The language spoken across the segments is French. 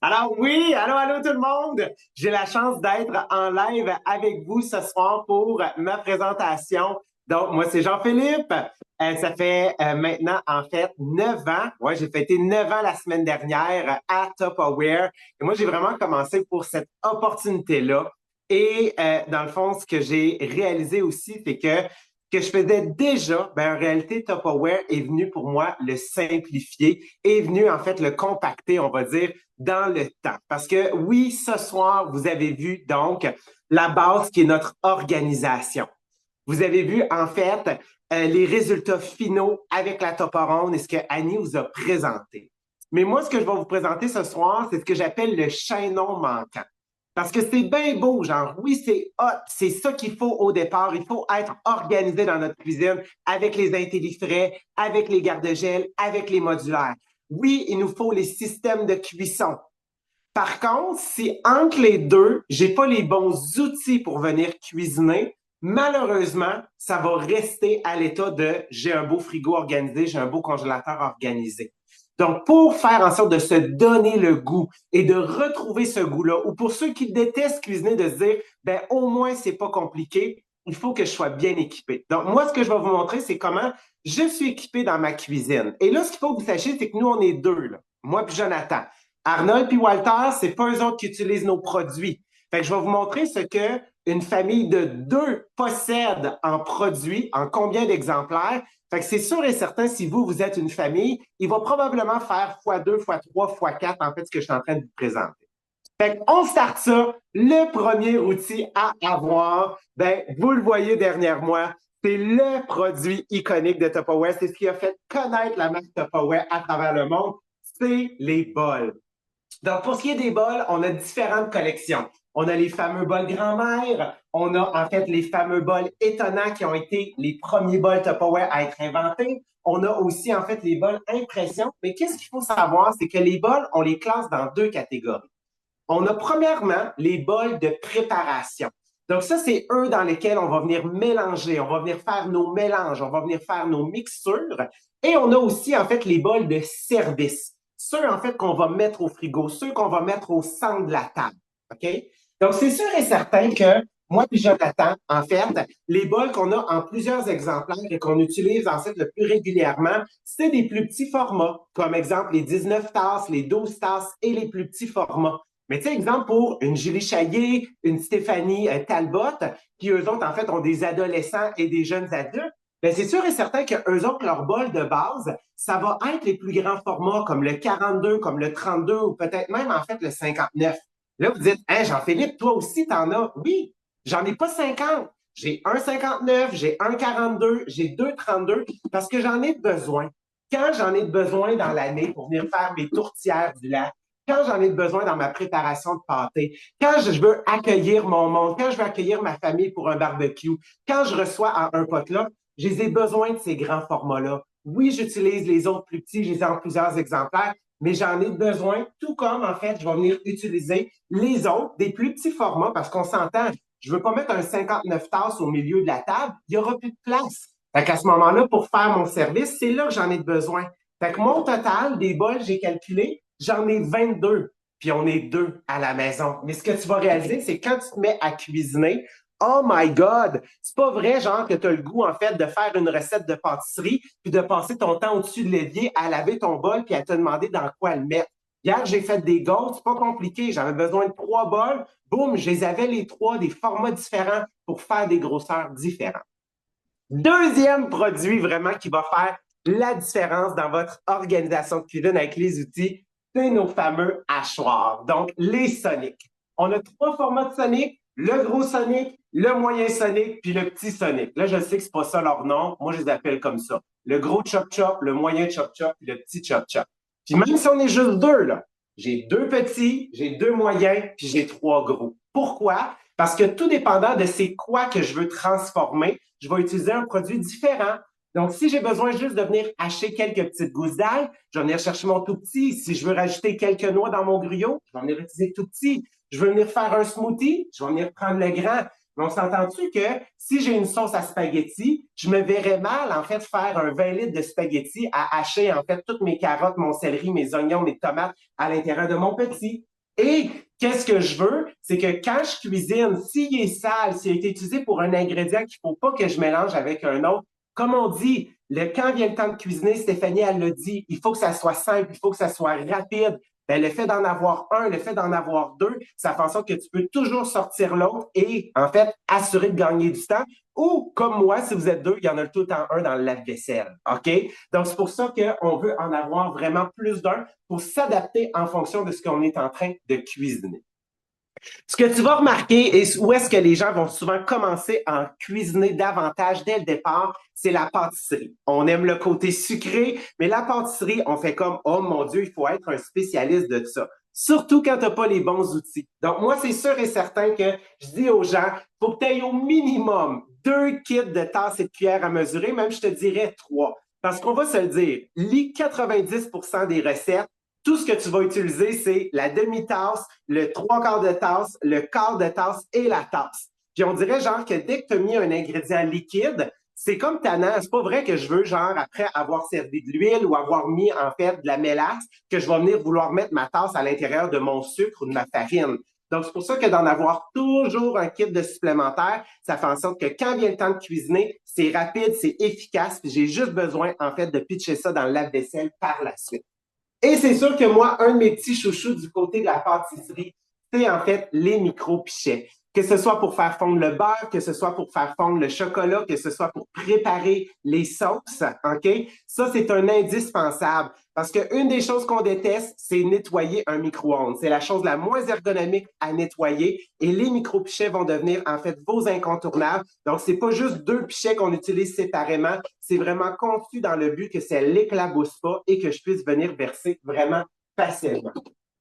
Alors oui, allô tout le monde. J'ai la chance d'être en live avec vous ce soir pour ma présentation. Donc, moi, c'est Jean-Philippe. Ça fait maintenant, en fait, 9 ans. Ouais, j'ai fêté 9 ans la semaine dernière à Top Aware. Et moi, j'ai vraiment commencé pour cette opportunité-là. Et dans le fond, ce que j'ai réalisé aussi, c'est que je faisais déjà, ben en réalité, Tupperware est venu pour moi le simplifier, est venu en fait le compacter, on va dire, dans le temps. Parce que oui, ce soir, vous avez vu donc la base qui est notre organisation. Vous avez vu en fait les résultats finaux avec la Toparonde et ce que Annie vous a présenté. Mais moi, ce que je vais vous présenter ce soir, c'est ce que j'appelle le chaînon manquant. Parce que c'est bien beau, genre, oui, c'est hot, c'est ça qu'il faut au départ. Il faut être organisé dans notre cuisine avec les intellifrais, avec les garde-gel, avec les modulaires. Oui, il nous faut les systèmes de cuisson. Par contre, si entre les deux, j'ai pas les bons outils pour venir cuisiner, malheureusement, ça va rester à l'état de j'ai un beau frigo organisé, j'ai un beau congélateur organisé. Donc, pour faire en sorte de se donner le goût et de retrouver ce goût-là, ou pour ceux qui détestent cuisiner, de se dire, ben, au moins, c'est pas compliqué, il faut que je sois bien équipé. Donc, moi, ce que je vais vous montrer, c'est comment je suis équipé dans ma cuisine. Et là, ce qu'il faut que vous sachiez, c'est que nous, on est deux, là. Moi puis Jonathan. Arnold puis Walter, c'est pas eux autres qui utilisent nos produits. Fait que je vais vous montrer ce que une famille de deux possède en produits, en combien d'exemplaires. Fait que c'est sûr et certain, si vous êtes une famille, il va probablement faire x2, x3, x4, en fait, ce que je suis en train de vous présenter. Fait qu'on start ça. Le premier outil à avoir, ben, vous le voyez derrière moi, c'est le produit iconique de Tupperware. C'est ce qui a fait connaître la marque Tupperware à travers le monde. C'est les bols. Donc, pour ce qui est des bols, on a différentes collections. On a les fameux bols grand-mère, on a en fait les fameux bols étonnants qui ont été les premiers bols Tupperware à être inventés. On a aussi en fait les bols impression. Mais qu'est-ce qu'il faut savoir, c'est que les bols, on les classe dans deux catégories. On a premièrement les bols de préparation. Donc ça, c'est eux dans lesquels on va venir mélanger, on va venir faire nos mélanges, on va venir faire nos mixtures. Et on a aussi en fait les bols de service. Ceux en fait qu'on va mettre au frigo, ceux qu'on va mettre au centre de la table. OK? Donc c'est sûr et certain que moi et Jonathan, en fait, les bols qu'on a en plusieurs exemplaires et qu'on utilise en fait le plus régulièrement, c'est des plus petits formats, comme exemple les 19 tasses, les 12 tasses et les plus petits formats. Mais tu sais, exemple pour une Julie Chaillé, une Stéphanie Talbot, qui eux autres, en fait, ont des adolescents et des jeunes adultes, ben c'est sûr et certain qu'eux autres, leur bol de base, ça va être les plus grands formats comme le 42, comme le 32 ou peut-être même, en fait, le 59. Là, vous dites, hein, Jean-Philippe, toi aussi, t'en as. Oui, j'en ai pas 50. J'ai un 59, j'ai un 42, j'ai deux 32 parce que j'en ai besoin. Quand j'en ai besoin dans l'année pour venir faire mes tourtières du lac, quand j'en ai besoin dans ma préparation de pâté, quand je veux accueillir mon monde, quand je veux accueillir ma famille pour un barbecue, quand je reçois un potluck, j'ai besoin de ces grands formats-là. Oui, j'utilise les autres plus petits, je les ai en plusieurs exemplaires, mais j'en ai besoin, tout comme en fait, je vais venir utiliser les autres, des plus petits formats, parce qu'on s'entend, je ne veux pas mettre un 59 tasses au milieu de la table, il n'y aura plus de place. Fait qu'à ce moment-là, pour faire mon service, c'est là que j'en ai besoin. Fait que mon total des bols, j'ai calculé, j'en ai 22. Puis on est deux à la maison. Mais ce que tu vas réaliser, c'est quand tu te mets à cuisiner, oh my God, c'est pas vrai, genre, que tu as le goût, en fait, de faire une recette de pâtisserie, puis de passer ton temps au-dessus de l'évier à laver ton bol, puis à te demander dans quoi le mettre. Hier, j'ai fait des gâteaux, c'est pas compliqué. J'avais besoin de 3 bols. Boum, je les avais les trois, des formats différents pour faire des grosseurs différentes. Deuxième produit vraiment qui va faire la différence dans votre organisation de cuisine avec les outils, c'est nos fameux hachoirs. Donc, les Sonic. On a trois formats de Sonic, le gros Sonic, le moyen Sonic, puis le petit Sonic. Là, je sais que c'est pas ça leur nom. Moi, je les appelle comme ça. Le gros Chop Chop, le moyen Chop Chop, puis le petit Chop Chop. Puis même si on est juste deux, là, j'ai deux petits, j'ai deux moyens, puis j'ai trois gros. Pourquoi? Parce que tout dépendant de c'est quoi que je veux transformer, je vais utiliser un produit différent. Donc, si j'ai besoin juste de venir acheter quelques petites gousses d'ail, je vais venir chercher mon tout petit. Si je veux rajouter quelques noix dans mon gruyot, je vais venir utiliser tout petit. Je veux venir faire un smoothie, je vais venir prendre le grand. Donc, s'entend-tu que si j'ai une sauce à spaghetti, je me verrais mal, en fait, faire un 20 litres de spaghetti à hacher, en fait, toutes mes carottes, mon céleri, mes oignons, mes tomates à l'intérieur de mon petit. Et qu'est-ce que je veux? C'est que quand je cuisine, s'il est sale, s'il a été utilisé pour un ingrédient qu'il ne faut pas que je mélange avec un autre, comme on dit, quand vient le temps de cuisiner, Stéphanie, elle l'a dit, il faut que ça soit simple, il faut que ça soit rapide. Ben, le fait d'en avoir un, le fait d'en avoir deux, ça fait en sorte que tu peux toujours sortir l'autre et, en fait, assurer de gagner du temps. Ou, comme moi, si vous êtes deux, il y en a tout le temps un dans le lave-vaisselle. OK? Donc, c'est pour ça qu'on veut en avoir vraiment plus d'un pour s'adapter en fonction de ce qu'on est en train de cuisiner. Ce que tu vas remarquer et où est-ce que les gens vont souvent commencer à cuisiner davantage dès le départ, c'est la pâtisserie. On aime le côté sucré, mais la pâtisserie, on fait comme, oh mon Dieu, il faut être un spécialiste de ça. Surtout quand tu n'as pas les bons outils. Donc, moi, c'est sûr et certain que je dis aux gens, il faut que tu aies au minimum 2 kits de tasses et de cuillères à mesurer, même je te dirais 3. Parce qu'on va se le dire, les 90% des recettes, tout ce que tu vas utiliser, c'est la demi-tasse, le 3/4 de tasse, le quart de tasse et la tasse. Puis on dirait genre que dès que tu as mis un ingrédient liquide, c'est comme tannant. C'est pas vrai que je veux, genre, après avoir servi de l'huile ou avoir mis, en fait, de la mélasse, que je vais venir vouloir mettre ma tasse à l'intérieur de mon sucre ou de ma farine. Donc, c'est pour ça que d'en avoir toujours un kit de supplémentaire, ça fait en sorte que quand vient le temps de cuisiner, c'est rapide, c'est efficace, puis j'ai juste besoin, en fait, de pitcher ça dans le lave-vaisselle par la suite. Et c'est sûr que moi, un de mes petits chouchous du côté de la pâtisserie, c'est en fait les micro-pichets. Que ce soit pour faire fondre le beurre, que ce soit pour faire fondre le chocolat, que ce soit pour préparer les sauces, OK? Ça, c'est un indispensable. Parce qu'une des choses qu'on déteste, c'est nettoyer un micro-ondes. C'est la chose la moins ergonomique à nettoyer. Et les micro-pichets vont devenir, en fait, vos incontournables. Donc, c'est pas juste 2 pichets qu'on utilise séparément. C'est vraiment conçu dans le but que ça l'éclabousse pas et que je puisse venir verser vraiment facilement.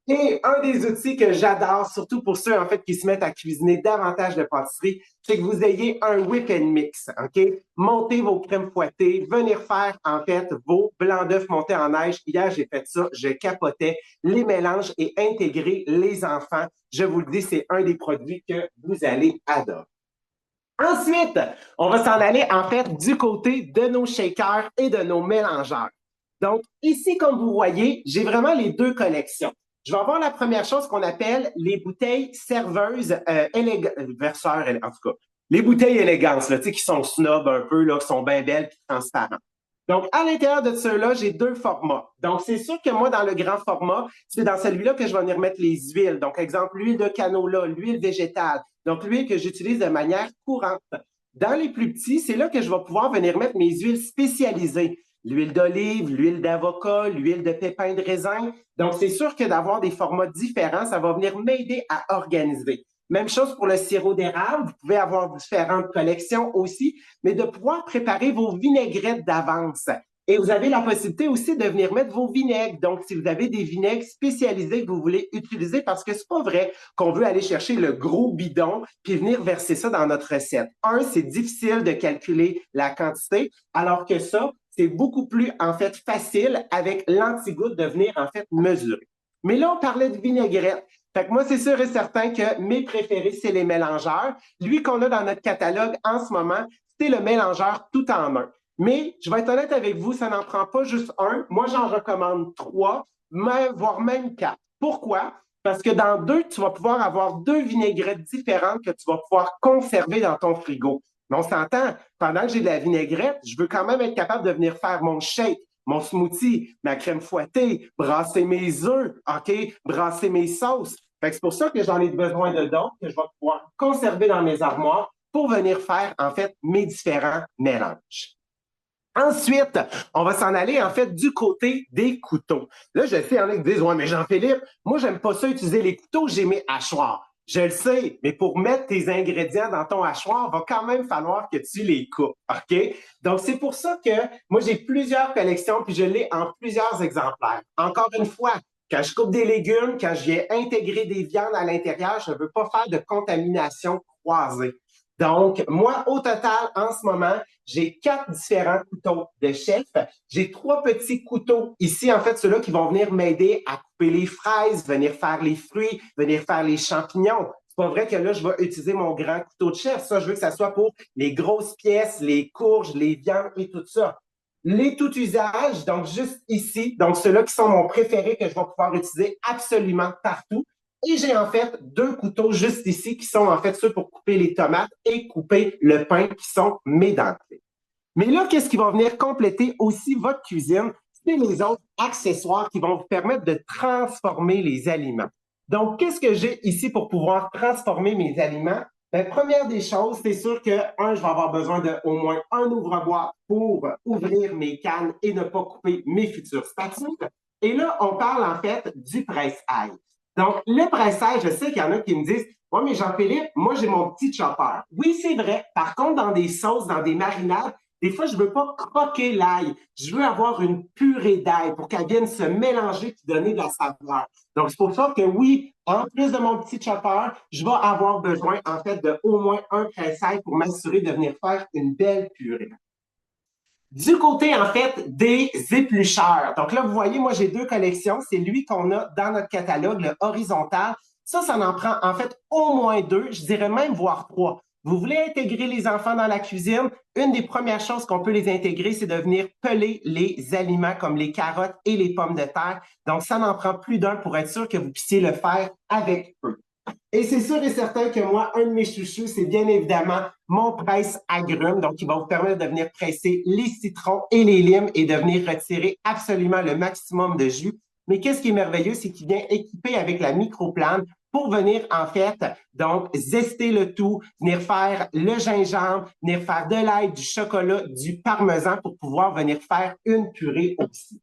Et un des outils que j'adore, surtout pour ceux en fait qui se mettent à cuisiner davantage de pâtisserie, c'est que vous ayez un whip and mix, OK? Montez vos crèmes fouettées, venir faire en fait vos blancs d'œufs montés en neige. Hier, j'ai fait ça, je capotais les mélanges et intégrer les enfants. Je vous le dis, c'est un des produits que vous allez adorer. Ensuite, on va s'en aller en fait du côté de nos shakers et de nos mélangeurs. Donc, ici, comme vous voyez, j'ai vraiment les deux collections. Je vais avoir la première chose qu'on appelle les bouteilles serveuses verseurs, en tout cas, les bouteilles élégance, là, qui sont snob un peu, là, qui sont bien belles et transparentes. Donc, à l'intérieur de ceux-là, j'ai 2 formats. Donc, c'est sûr que moi, dans le grand format, c'est dans celui-là que je vais venir mettre les huiles. Donc, exemple, l'huile de canola, l'huile végétale. Donc, l'huile que j'utilise de manière courante. Dans les plus petits, c'est là que je vais pouvoir venir mettre mes huiles spécialisées. L'huile d'olive, l'huile d'avocat, l'huile de pépins de raisin. Donc, c'est sûr que d'avoir des formats différents, ça va venir m'aider à organiser. Même chose pour le sirop d'érable. Vous pouvez avoir différentes collections aussi, mais de pouvoir préparer vos vinaigrettes d'avance. Et vous avez la possibilité aussi de venir mettre vos vinaigres. Donc, si vous avez des vinaigres spécialisés que vous voulez utiliser, parce que c'est pas vrai qu'on veut aller chercher le gros bidon puis venir verser ça dans notre recette. Un, c'est difficile de calculer la quantité, alors que ça, c'est beaucoup plus, en fait, facile avec l'antigoutte de venir, en fait, mesurer. Mais là, on parlait de vinaigrette. Fait que moi, c'est sûr et certain que mes préférés, c'est les mélangeurs. Lui qu'on a dans notre catalogue en ce moment, c'est le mélangeur tout en un. Mais je vais être honnête avec vous, ça n'en prend pas juste un. Moi, j'en recommande 3, voire même 4. Pourquoi? Parce que dans 2, tu vas pouvoir avoir 2 vinaigrettes différentes que tu vas pouvoir conserver dans ton frigo. Mais on s'entend, pendant que j'ai de la vinaigrette, je veux quand même être capable de venir faire mon shake, mon smoothie, ma crème fouettée, brasser mes œufs, OK? Brasser mes sauces. C'est pour ça que j'en ai besoin de d'autres que je vais pouvoir conserver dans mes armoires pour venir faire, en fait, mes différents mélanges. Ensuite, on va s'en aller en fait du côté des couteaux. Là, je sais, il y en a qui disent, ouais, mais Jean-Philippe, moi, j'aime pas ça utiliser les couteaux, j'ai mes hachoirs. Je le sais, mais pour mettre tes ingrédients dans ton hachoir, il va quand même falloir que tu les coupes, OK? Donc, c'est pour ça que moi, j'ai plusieurs collections, puis je l'ai en plusieurs exemplaires. Encore une fois, quand je coupe des légumes, quand je viens intégrer des viandes à l'intérieur, je ne veux pas faire de contamination croisée. Donc, moi, au total, en ce moment, j'ai 4 différents couteaux de chef. J'ai 3 petits couteaux ici, en fait, ceux-là qui vont venir m'aider à couper les fraises, venir faire les fruits, venir faire les champignons. C'est pas vrai que là, je vais utiliser mon grand couteau de chef. Ça, je veux que ça soit pour les grosses pièces, les courges, les viandes et tout ça. Les tout usage, donc juste ici, donc ceux-là qui sont mon préféré que je vais pouvoir utiliser absolument partout. Et j'ai en fait deux couteaux juste ici qui sont en fait ceux pour couper les tomates et couper le pain qui sont mes dentelés. Mais là, qu'est-ce qui va venir compléter aussi votre cuisine? C'est les autres accessoires qui vont vous permettre de transformer les aliments. Donc, qu'est-ce que j'ai ici pour pouvoir transformer mes aliments? Ben, première des choses, c'est sûr que, je vais avoir besoin d'au moins un ouvre-boîte pour ouvrir mes cannes et ne pas couper mes futures spatules. Et là, on parle en fait du presse-ail. Donc, le presse-ail, je sais qu'il y en a qui me disent, ouais, mais Jean-Philippe, moi, j'ai mon petit chopper. Oui, c'est vrai. Par contre, dans des sauces, dans des marinades, des fois, je ne veux pas croquer l'ail. Je veux avoir une purée d'ail pour qu'elle vienne se mélanger et donner de la saveur. Donc, c'est pour ça que oui, en plus de mon petit chopper, je vais avoir besoin, en fait, de au moins un presse-ail pour m'assurer de venir faire une belle purée. Du côté, en fait, des éplucheurs. Donc là, vous voyez, moi, j'ai deux collections. C'est lui qu'on a dans notre catalogue, le horizontal. Ça en prend, en fait, au moins deux, je dirais même voire trois. Vous voulez intégrer les enfants dans la cuisine? Une des premières choses qu'on peut les intégrer, c'est de venir peler les aliments comme les carottes et les pommes de terre. Donc, ça n'en prend plus d'un pour être sûr que vous puissiez le faire avec eux. Et c'est sûr et certain que moi, un de mes chouchous, c'est bien évidemment mon presse-agrumes. Donc, il va vous permettre de venir presser les citrons et les limes et de venir retirer absolument le maximum de jus. Mais qu'est-ce qui est merveilleux, c'est qu'il vient équipé avec la microplane pour venir, en fait, donc, zester le tout, venir faire le gingembre, venir faire de l'ail, du chocolat, du parmesan pour pouvoir venir faire une purée aussi.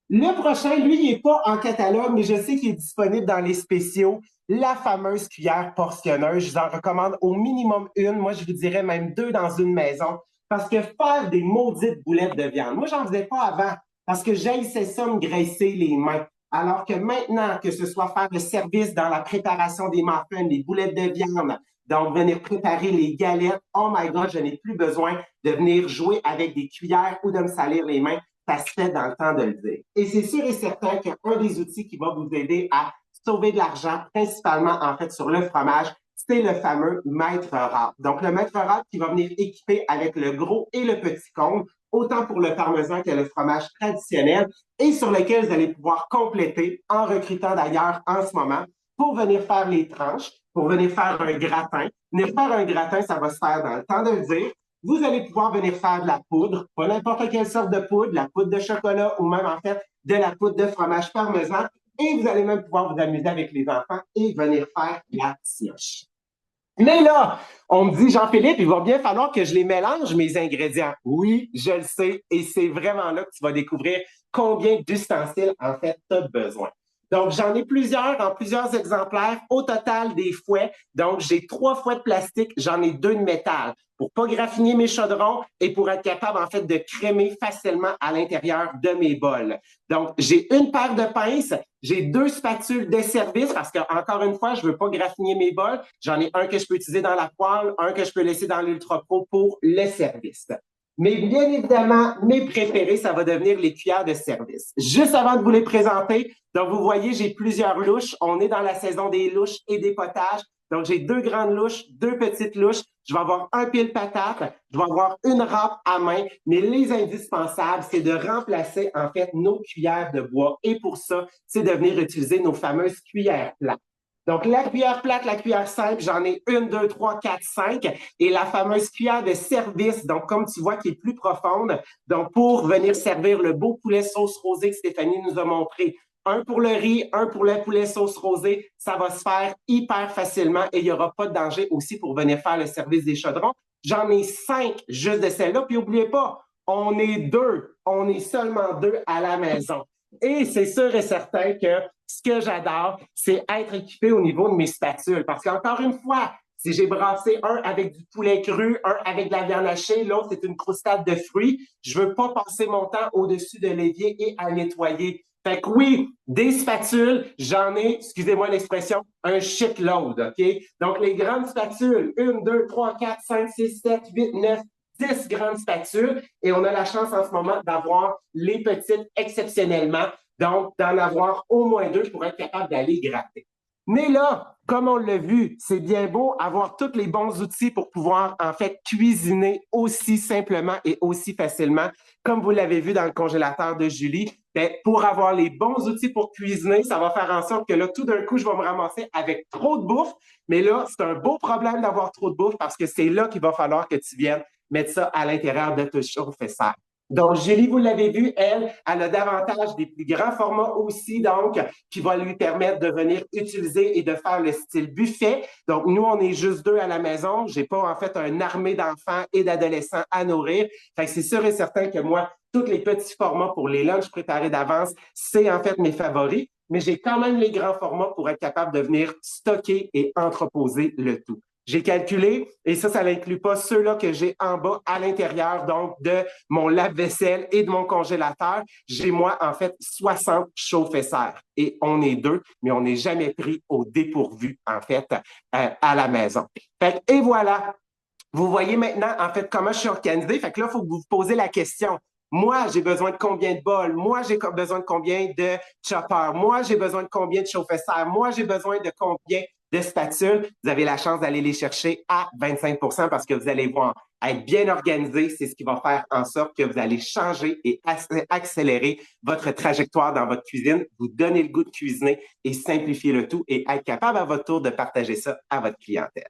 Le prochain, lui, il n'est pas en catalogue, mais je sais qu'il est disponible dans les spéciaux. La fameuse cuillère portionneuse. Je vous en recommande au minimum une. Moi, je vous dirais même deux dans une maison. Parce que faire des maudites boulettes de viande, moi, j'en faisais pas avant parce que j'haïssais ça me graisser les mains. Alors que maintenant, que ce soit faire le service dans la préparation des muffins, les boulettes de viande, donc venir préparer les galettes, oh my God, je n'ai plus besoin de venir jouer avec des cuillères ou de me salir les mains. Ça se fait dans le temps de le dire. Et c'est sûr et certain qu'un des outils qui va vous aider à sauver de l'argent, principalement en fait sur le fromage, c'est le fameux maître râpe. Donc, le maître râpe qui va venir équiper avec le gros et le petit cône, autant pour le parmesan que le fromage traditionnel, et sur lequel vous allez pouvoir compléter en recrutant d'ailleurs en ce moment pour venir faire les tranches, pour venir faire un gratin. Venir faire un gratin, ça va se faire dans le temps de le dire. Vous allez pouvoir venir faire de la poudre, pas n'importe quelle sorte de poudre, la poudre de chocolat ou même en fait de la poudre de fromage parmesan. Et vous allez même pouvoir vous amuser avec les enfants et venir faire la cioche. Mais là, on me dit, Jean-Philippe, il va bien falloir que je les mélange, mes ingrédients. Oui, je le sais. Et c'est vraiment là que tu vas découvrir combien d'ustensiles, en fait, tu as besoin. Donc, j'en ai plusieurs, en plusieurs exemplaires. Au total, des fouets. Donc, j'ai 3 fouets de plastique, j'en ai 2 de métal pour pas graffiner mes chaudrons et pour être capable, en fait, de crémer facilement à l'intérieur de mes bols. Donc, j'ai une paire de pinces, j'ai 2 spatules de service parce que, encore une fois, je veux pas graffiner mes bols. J'en ai un que je peux utiliser dans la poêle, un que je peux laisser dans l'Ultra Pro pour le service. Mais bien évidemment, mes préférés, ça va devenir les cuillères de service. Juste avant de vous les présenter, donc vous voyez, j'ai plusieurs louches. On est dans la saison des louches et des potages. Donc, j'ai 2 grandes louches, 2 petites louches. Je vais avoir un pile patate, je vais avoir une râpe à main. Mais les indispensables, c'est de remplacer en fait nos cuillères de bois. Et pour ça, c'est de venir utiliser nos fameuses cuillères plates. Donc, la cuillère plate, la cuillère simple, j'en ai 1, 2, 3, 4, 5. Et la fameuse cuillère de service, donc comme tu vois, qui est plus profonde, donc pour venir servir le beau poulet sauce rosée que Stéphanie nous a montré. Un pour le riz, un pour le poulet sauce rosée, ça va se faire hyper facilement et il n'y aura pas de danger aussi pour venir faire le service des chaudrons. J'en ai 5 juste de celles-là. Puis n'oubliez pas, on est 2, on est seulement 2 à la maison. Et c'est sûr et certain que ce que j'adore, c'est être équipé au niveau de mes spatules. Parce qu'encore une fois, si j'ai brassé un avec du poulet cru, un avec de la viande hachée, l'autre c'est une croustade de fruits, je veux pas passer mon temps au-dessus de l'évier et à nettoyer. Fait que oui, des spatules, j'en ai, excusez-moi l'expression, un shitload, OK? Donc, les grandes spatules, 1, 2, 3, 4, 5, 6, 7, 8, 9, 10 grandes spatules. Et on a la chance en ce moment d'avoir les petites exceptionnellement. Donc, d'en avoir au moins 2 pour être capable d'aller gratter. Mais là, comme on l'a vu, c'est bien beau avoir tous les bons outils pour pouvoir en fait cuisiner aussi simplement et aussi facilement. Comme vous l'avez vu dans le congélateur de Julie, ben, pour avoir les bons outils pour cuisiner, ça va faire en sorte que là, tout d'un coup, je vais me ramasser avec trop de bouffe. Mais là, c'est un beau problème d'avoir trop de bouffe parce que c'est là qu'il va falloir que tu viennes mettre ça à l'intérieur de ton chauffe-serre. Donc, Julie, vous l'avez vu, elle a davantage des plus grands formats aussi, donc, qui va lui permettre de venir utiliser et de faire le style buffet. Donc, nous, on est juste deux à la maison. J'ai pas, en fait, une armée d'enfants et d'adolescents à nourrir. Fait que c'est sûr et certain que moi, tous les petits formats pour les lunchs préparés d'avance, c'est en fait mes favoris. Mais j'ai quand même les grands formats pour être capable de venir stocker et entreposer le tout. J'ai calculé, et ça n'inclut pas ceux-là que j'ai en bas à l'intérieur, donc de mon lave-vaisselle et de mon congélateur. J'ai, moi, en fait, 60 chauffe-serres. Et on est deux, mais on n'est jamais pris au dépourvu, en fait, à la maison. Fait que, et voilà. Vous voyez maintenant, en fait, comment je suis organisé. Fait que là, il faut que vous vous posez la question. Moi, j'ai besoin de combien de bols? Moi, j'ai besoin de combien de choppers? Moi, j'ai besoin de combien de chauffe-serre? Moi, j'ai besoin de combien de spatules? Vous avez la chance d'aller les chercher à 25 parce que vous allez voir, être bien organisé, c'est ce qui va faire en sorte que vous allez changer et accélérer votre trajectoire dans votre cuisine, vous donner le goût de cuisiner et simplifier le tout et être capable à votre tour de partager ça à votre clientèle.